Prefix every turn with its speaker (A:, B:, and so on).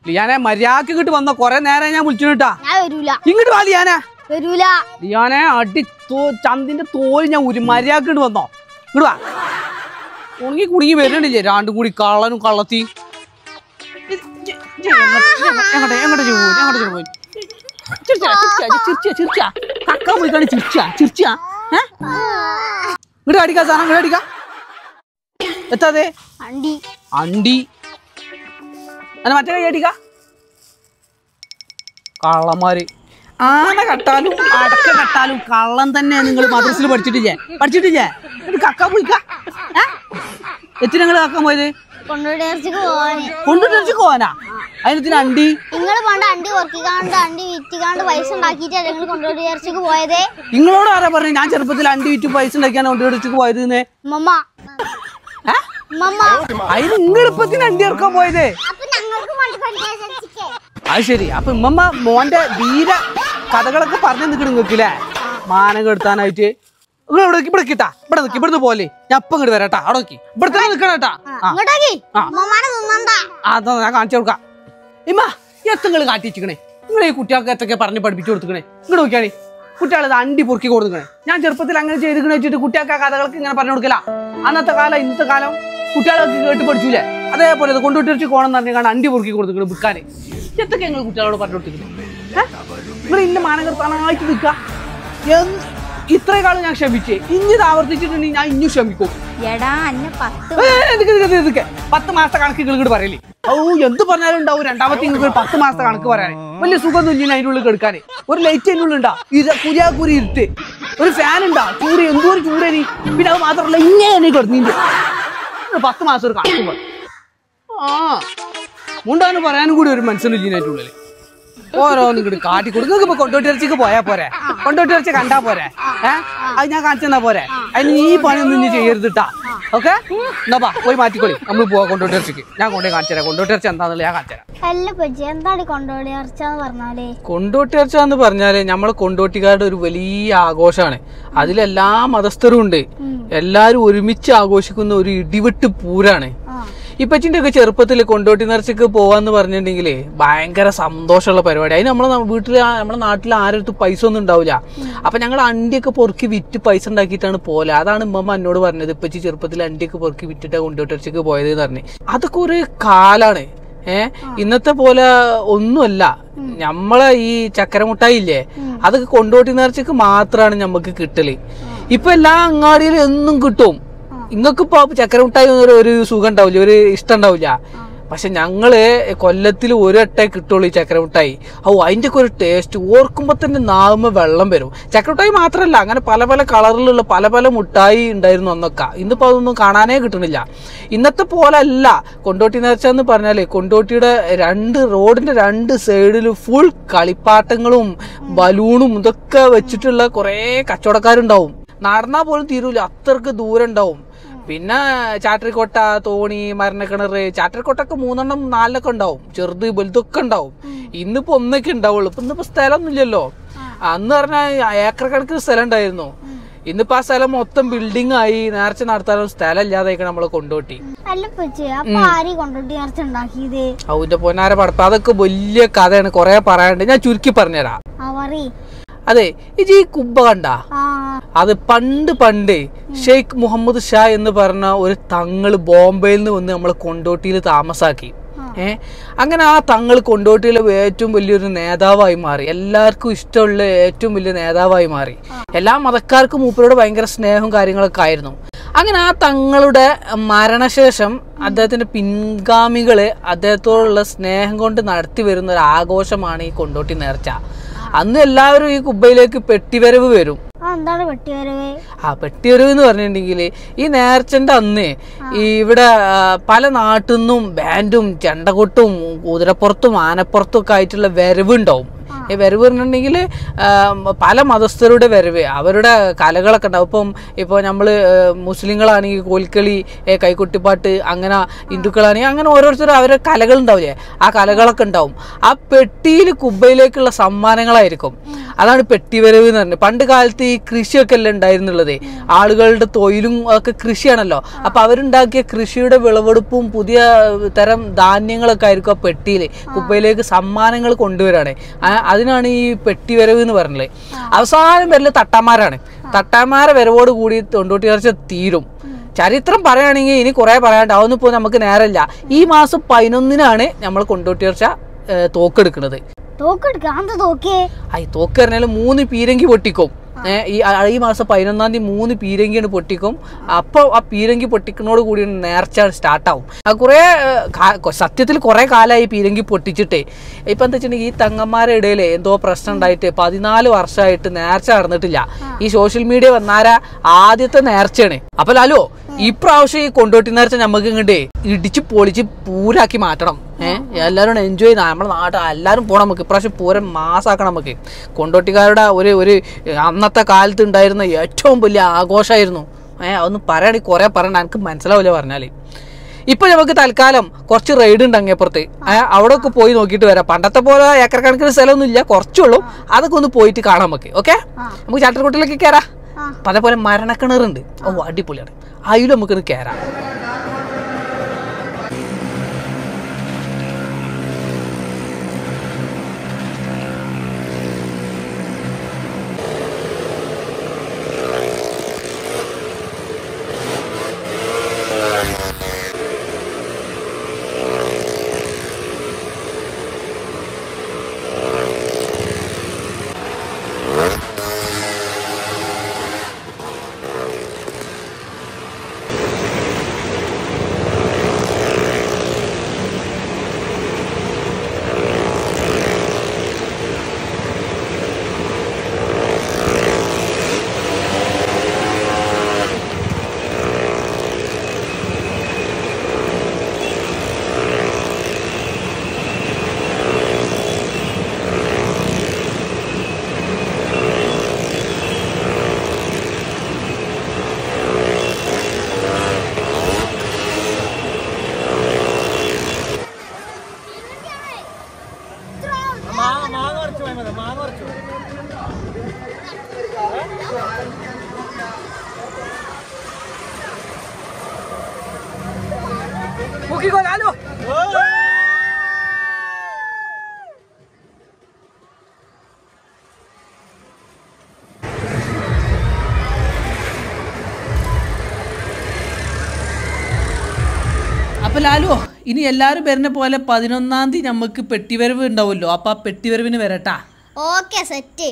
A: ലിയാനെ മര്യാദക്ക് ഇങ്ങോട്ട് വന്ന കൊറേ നേരം ഞാൻ വിളിച്ചിട്ടാ. ഇങ്ങോട്ട് വാ ലിയാനെ. ലിയാനെ അടി ചന്തിന്റെ തോല് ഞാൻ ഒരു മര്യാദക്ക് ഇങ്ങോട്ട് വന്നോ. ഇങ്ങോട്ട് വാ. ഉണങ്ങി കുടുങ്ങി വരുന്നില്ലേ രണ്ടും കൂടി കള്ളനും കള്ളത്തി. ഇങ്ങോട്ട് അടിക്കാ സാധനം ഇങ്ങോട്ട് അടിക്കാ. എത്താതെ അണ്ടി അല്ല മറ്റേ കൈ അടിക്ക. കള്ളന്മാര് ആന കട്ടാലും അടക്ക കട്ടാലും കള്ളം തന്നെ. നിങ്ങൾ മദ്രസിൽ പഠിച്ചിട്ടില്ലേ? കക്ക പോയിക്ക. എത്തി ഞങ്ങള് കക്കാൻ പോയത്? കൊണ്ടുവരച്ചിക്ക് പോവാനാ? അതിനത്തിന് അണ്ടി നിങ്ങളോട് ആരാ പറഞ്ഞു ഞാൻ ചെറുപ്പത്തിൽ അണ്ടി വിറ്റ് പൈസ ഉണ്ടാക്കിയാണ് കൊണ്ടുവരച്ചിക്ക് പോയത്? അതിന് നിങ്ങളെളുപ്പത്തിന് അണ്ടി ഇറക്കാൻ പോയത്? അത് ശരി. അപ്പൊ ഉമ്മമ്മ മോന്റെ ധീര കഥകളൊക്കെ പറഞ്ഞു നിൽക്കണം നിങ്ങൾക്കില്ലേ? മാനം കെടുത്താനായിട്ട്. നിങ്ങൾ ഇവിടെ ഇവിടെ കിട്ടാ. ഇവിടെ നിൽക്കി. ഇവിടുന്ന് പോലെ ഞാൻ ഇപ്പം ഇങ്ങോട്ട് വരാട്ടാ. അവിടെ നോക്കി ഇവിടെ തന്നെ നിൽക്കണം കേട്ടാ. അതാ ഞാൻ കാണിച്ചു കൊടുക്കാം. ഇമ്മ എത്തങ്ങൾ കാട്ടി വെച്ചിക്കണേ. നിങ്ങളെ ഈ കുട്ടികൾക്ക് എത്തൊക്കെ പറഞ്ഞ് പഠിപ്പിച്ചു കൊടുക്കണേ. ഇങ്ങോട്ട് നോക്കിയാണേ കുട്ടികളത് അണ്ടി പൊറുക്കി കൊടുക്കണേ. ഞാൻ ചെറുപ്പത്തിൽ അങ്ങനെ ചെയ്തിക്കണ വെച്ചിട്ട് കുട്ടികൾക്ക് ആ കഥകൾക്ക് ഇങ്ങനെ പറഞ്ഞു കൊടുക്കല. അന്നത്തെ കാലം ഇന്നത്തെ കാലം കുട്ടികളൊക്കെ കേട്ട് പഠിച്ചൂലേ? അതേപോലെ അത് കൊണ്ടുവിട്ട് കോണം എന്ന് പറഞ്ഞാൽ അണ്ടി പൊറുക്കി കൊടുത്തിക്കണം വിൽക്കാന്. എത്തൊക്കെ ഞങ്ങൾ കുട്ടികളോട് പറഞ്ഞു കൊടുത്തിട്ടുണ്ട്. നിങ്ങൾ ഇന്ന മാനം കെടുത്താനായിട്ട് നിൽക്കുക. ഇത്രയും കാലം ഞാൻ ക്ഷമിച്ചേ. ഇനി ഇത് ആവർത്തിച്ചിട്ടുണ്ടെങ്കിൽ ഞാൻ ഇനിയും ക്ഷമിക്കും. 10 മാസത്തെ കണക്ക് നിങ്ങൾ പറയല്ലേ? എന്ത് പറഞ്ഞാലും ഉണ്ടാവും രണ്ടാമത്തെ നിങ്ങൾക്ക് 10 മാസത്തെ കണക്ക് പറയാനേ. വലിയ സുഖം ഇല്ല അതിൻ്റെ ഉള്ളിൽ കെടുക്കാനേ. ഒരു ലൈറ്റ് അതിൻ്റെ ഉള്ളിൽ ഉണ്ടാ കുരിയാക്കുരി ഇരുട്ട്. ഒരു ഫാൻ ഉണ്ടാ ചൂട്. എന്തോ ഒരു ചൂടേനി. പിന്നെ അത് മാത്രമല്ല ഇങ്ങനെ കിടന്നിന്റെ 10 മാസം ഒരു കണക്ക് പറ. മുണ്ടാന്ന് പറയാനും കൂടി ഒരു മനസ്സിലില്ല അതിൻ്റെ ഉള്ളിൽ. ഓരോ നിങ്ങോട്ട് കാട്ടി കൊടുക്കും. ഇപ്പൊ കൊണ്ടോട്ടിറച്ചിക്ക് പോയാ പോരെ? കൊണ്ടോട്ടിറച്ചി കണ്ടാ പോരെ? അത് ഞാൻ കാണിച്ചു തന്നാ പോരെ? അതിന് ഈ പണിയൊന്നും ഇനി ചെയ്യരുതിട്ടാ. ഓക്കെ എന്നാ പോയി മാറ്റിക്കൊള്ളി. നമ്മൾ പോവാ കൊണ്ടോട്ടിറച്ചിക്ക്. ഞാൻ കൊണ്ടുപോയി കാണിച്ചു തരാം കൊണ്ടോട്ടിറച്ചി എന്താണെന്നുള്ളത്. ഞാൻ കാണിച്ചു തരാം. കൊണ്ടോട്ടിറച്ച എന്ന് പറഞ്ഞാല് നമ്മളെ കൊണ്ടോട്ടിക്കാരുടെ ഒരു വലിയ ആഘോഷമാണ്. അതിലെല്ലാ മതസ്ഥരും ഉണ്ട്. എല്ലാരും ഒരുമിച്ച് ആഘോഷിക്കുന്ന ഒരു ഇടിവെട്ട് പൂരാണ്. ഇപ്പച്ചിന്റെ ഒക്കെ ചെറുപ്പത്തിൽ കൊണ്ടോട്ടി നേർച്ചക്ക് പോവാന്ന് പറഞ്ഞിട്ടുണ്ടെങ്കില് ഭയങ്കര സന്തോഷമുള്ള പരിപാടി. അതിന് നമ്മളെ വീട്ടില് നമ്മളെ നാട്ടിൽ ആരടുത്ത് പൈസ ഒന്നും ഉണ്ടാവില്ല. അപ്പൊ ഞങ്ങൾ അണ്ടിയൊക്കെ പൊറുക്കി വിറ്റ് പൈസ ഉണ്ടാക്കിയിട്ടാണ് പോലെ. അതാണ് ഉമ്മമ്മ എന്നോട് പറഞ്ഞത്. ഇപ്പച്ചി ചെറുപ്പത്തിൽ അണ്ടിയൊക്കെ പൊറുക്കി വിറ്റിട്ടാ കൊണ്ടോട്ടി നേർച്ചക്ക് പോയത് എന്ന് പറഞ്ഞു. അതൊക്കെ ഒരു കാലാണ്. ഇന്നത്തെ പോലെ ഒന്നുമല്ല. നമ്മളെ ഈ ചക്കരമുട്ടായി ഇല്ലേ, അതൊക്കെ കൊണ്ടോട്ടി നേർച്ചക്ക് മാത്രമാണ് ഞമ്മക്ക് കിട്ടല്. ഇപ്പൊ എല്ലാ അങ്ങാടിയിലും എന്നും കിട്ടും. ഇങ്ങക്കിപ്പോ ചക്കരമുട്ടായി ഒരു സുഖം ഉണ്ടാവില്ല, ഒരു ഇഷ്ടം ഉണ്ടാവില്ല. പക്ഷെ ഞങ്ങള് കൊല്ലത്തിൽ ഒരു വട്ടേ കിട്ടുള്ളൂ ഈ ചക്കരമുട്ടായി. അതിന്റെ ഒക്കെ ഒരു ടേസ്റ്റ് ഓർക്കുമ്പോ തന്നെ നാവുമ്പോ വെള്ളം വരും. ചക്കരമുട്ടായി മാത്രല്ല, അങ്ങനെ പല പല കളറിലുള്ള പല പല മുട്ടായി ഉണ്ടായിരുന്നു അന്നൊക്കെ. ഇന്നിപ്പോ അതൊന്നും കാണാനേ കിട്ടണില്ല. ഇന്നത്തെ പോലെ അല്ല കൊണ്ടോട്ടി നേർച്ച എന്ന് പറഞ്ഞാല്. കൊണ്ടോട്ടിയുടെ റോഡിന്റെ 2 സൈഡിലും ഫുൾ കളിപ്പാട്ടങ്ങളും ബലൂണും ഇതൊക്കെ വെച്ചിട്ടുള്ള കുറെ കച്ചവടക്കാരുണ്ടാവും. നടന്നാ പോലും തീരൂല, അത്രക്ക് ദൂരം ഉണ്ടാവും. പിന്നെ ചാട്ടരിക്കോട്ട, തോണി, മരണക്കിണറ്. ചാട്ടരിക്കോട്ടൊക്കെ 3-4 ഉണ്ടാവും. ചെറുത് വലുതൊക്കെ ഉണ്ടാവും. ഇന്നിപ്പോ ഒന്നൊക്കെ ഉണ്ടാവുള്ളൂ. ഇപ്പൊ ഇന്നിപ്പോ സ്ഥലമൊന്നും ഇല്ലല്ലോ. അന്ന് പറഞ്ഞാൽ ഏക്കർ കണക്കിന് സ്ഥലം ഉണ്ടായിരുന്നു. ഇന്നിപ്പോ ആ സ്ഥലം മൊത്തം ബിൽഡിംഗ് ആയി. നേർച്ച നടത്താനും സ്ഥലം ഇല്ലാതായിക്കണം നമ്മളെ കൊണ്ടോട്ടി. അതിന്റെ പൊന്നാര പടപ്പ് അതൊക്കെ വലിയ കഥയാണ്, കൊറേ പറയാനുണ്ട്. ഞാൻ ചുരുക്കി പറഞ്ഞുതരാം. അതെ, ഈ കുബ്ബ കണ്ട, അത് പണ്ട് ഷെയ്ഖ് മുഹമ്മദ് ഷാ എന്ന് പറഞ്ഞ ഒരു തങ്ങള് ബോംബെയിൽ നിന്ന് വന്ന് നമ്മളെ കൊണ്ടോട്ടിയിൽ താമസാക്കി. അങ്ങനെ ആ തങ്ങൾ കൊണ്ടോട്ടിയിലെ ഏറ്റവും വലിയൊരു നേതാവായി മാറി. എല്ലാവർക്കും ഇഷ്ടമുള്ള ഏറ്റവും വലിയ നേതാവായി മാറി. എല്ലാ മതക്കാർക്കും മൂപ്പരോട് ഭയങ്കര സ്നേഹവും കാര്യങ്ങളൊക്കെ ആയിരുന്നു. അങ്ങനെ ആ തങ്ങളുടെ മരണശേഷം അദ്ദേഹത്തിന്റെ പിൻഗാമികള് അദ്ദേഹത്തോടുള്ള സ്നേഹം കൊണ്ട് നടത്തി വരുന്ന ഒരു ആഘോഷമാണ് ഈ കൊണ്ടോട്ടി നേർച്ച. അന്ന് എല്ലാവരും ഈ കുബ്ബയിലേക്ക് പെട്ടിവരവ് വരും. പെട്ടിവരവ് എന്ന് പറഞ്ഞിട്ടുണ്ടെങ്കിൽ ഈ നേർച്ചന്റെ അന്ന് ഇവിടെ പല നാട്ടിൽ നിന്നും ബാൻഡും ചെണ്ടകൊട്ടും കുതിരപ്പുറത്തും ആനപ്പുറത്തും ഒക്കെ ആയിട്ടുള്ള വരവ് ഉണ്ടാവും. വരവ് പറഞ്ഞിട്ടുണ്ടെങ്കിൽ പല മതസ്ഥരുടെ വരവ്, അവരുടെ കലകളൊക്കെ ഉണ്ടാവും. ഇപ്പോൾ നമ്മൾ മുസ്ലിങ്ങളാണെങ്കിൽ കോൽക്കളി, കൈകൊട്ടിപ്പാട്ട്, അങ്ങനെ ഹിന്ദുക്കളാണെങ്കിൽ അങ്ങനെ ഓരോരുത്തരും അവരുടെ കലകൾ ഉണ്ടാവില്ലേ, ആ കലകളൊക്കെ ഉണ്ടാവും. ആ പെട്ടിയിൽ കുബ്ബയിലേക്കുള്ള സമ്മാനങ്ങളായിരിക്കും. അതാണ് പെട്ടിവരവ് എന്ന് പറഞ്ഞത്. പണ്ട് കാലത്ത് ഈ കൃഷിയൊക്കെ അല്ലേ ഉണ്ടായിരുന്നുള്ളത്, ആളുകളുടെ തൊഴിലും ഒക്കെ കൃഷിയാണല്ലോ. അപ്പൊ അവരുണ്ടാക്കിയ കൃഷിയുടെ വിളവെടുപ്പും പുതിയ തരം ധാന്യങ്ങളൊക്കെ ആയിരിക്കും ആ പെട്ടിയിൽ കുബ്ബയിലേക്ക് സമ്മാനങ്ങൾ കൊണ്ടുവരാണ്. അതിനാണ് ഈ പെട്ടിവരവ് എന്ന് പറഞ്ഞത്. അവസാനം വരല് തട്ടാന്മാരാണ്. തട്ടാന്മാരെ വരവോട് കൂടി കൊണ്ടോട്ടി നേർച്ച തീരും. ചരിത്രം പറയുകയാണെങ്കിൽ ഇനി കുറെ പറയാണ്ട്, അതൊന്നും ഇപ്പോൾ നമുക്ക് നേരമില്ല. ഈ മാസം 11-നാണ് നമ്മൾ കൊണ്ടോട്ടി നേർച്ച തോക്കെടുക്കുന്നത്. തോക്ക് പറഞ്ഞാൽ 3 പീരങ്കി പൊട്ടിക്കും. ഈ മാസം 11-ാം തീയതി 3 പീരങ്കിയാണ് പൊട്ടിക്കും. അപ്പോൾ ആ പീരങ്കി പൊട്ടിക്കുന്നതോട് കൂടി നേർച്ച സ്റ്റാർട്ടാവും. കുറേ സത്യത്തിൽ കുറേ കാലമായി പീരങ്കി പൊട്ടിച്ചിട്ടേ. ഇപ്പം എന്താ വെച്ചിട്ടുണ്ടെങ്കിൽ ഈ തങ്ങന്മാരുടെ ഇടയിൽ എന്തോ പ്രശ്നം ഉണ്ടായിട്ട് 14 വർഷമായിട്ട് നേർച്ച നടന്നിട്ടില്ല. ഈ സോഷ്യൽ മീഡിയ വന്നാരാ ആദ്യത്തെ നേർച്ചയാണ്. അപ്പോൾ ലാലോ ഇപ്രാവശ്യം ഈ കൊണ്ടോട്ടി നേർച്ച നമുക്ക് ഇങ്ങോട്ട് ഇടിച്ച് പൊളിച്ച് പൂരാക്കി മാറ്റണം. എല്ലാവരും എൻജോയ് ചെയ്ത് നമ്മുടെ നാട്ടിൽ എല്ലാവരും പോകണം. നമുക്ക് ഇപ്രാവശ്യം പൂരം മാസാക്കണം. നമുക്ക് കൊണ്ടോട്ടിക്കാരുടെ ഒരു അന്നത്തെ കാലത്ത് ഉണ്ടായിരുന്ന ഏറ്റവും വലിയ ആഘോഷമായിരുന്നു. അതൊന്നും പറയുകയാണെങ്കിൽ കുറേ പറയണ്ട, എനിക്ക് മനസ്സിലാവില്ല പറഞ്ഞാൽ. ഇപ്പൊ നമുക്ക് തൽക്കാലം കുറച്ച് റൈഡ് ഉണ്ട് അങ്ങേപ്പുറത്ത്, അവിടെ ഒക്കെ പോയി നോക്കിയിട്ട് വരാം. പണ്ടത്തെ പോലെ ഏക്കർ കണക്കിന് സ്ഥലമൊന്നും ഇല്ല, കുറച്ചുള്ളൂ. അതൊക്കെ ഒന്ന് പോയിട്ട് കാണാം നമുക്ക്. ഓക്കെ, നമുക്ക് ചാട്ടർകുട്ടിലേക്ക് കയറാം. അപ്പം അതേപോലെ മരണക്കിണറുണ്ട്, അടിപൊളിയാണ്. അതിലും നമുക്കൊന്ന് കയറാം. അപ്പൊ ലാലു, ഇനി എല്ലാരും വരുന്ന പോലെ 11-ാം തീയതി നമുക്ക് പെട്ടിവരവ് ഉണ്ടാവുമല്ലോ. അപ്പൊ ആ പെട്ടിവരവിന് വരട്ടാ.
B: Okay, set.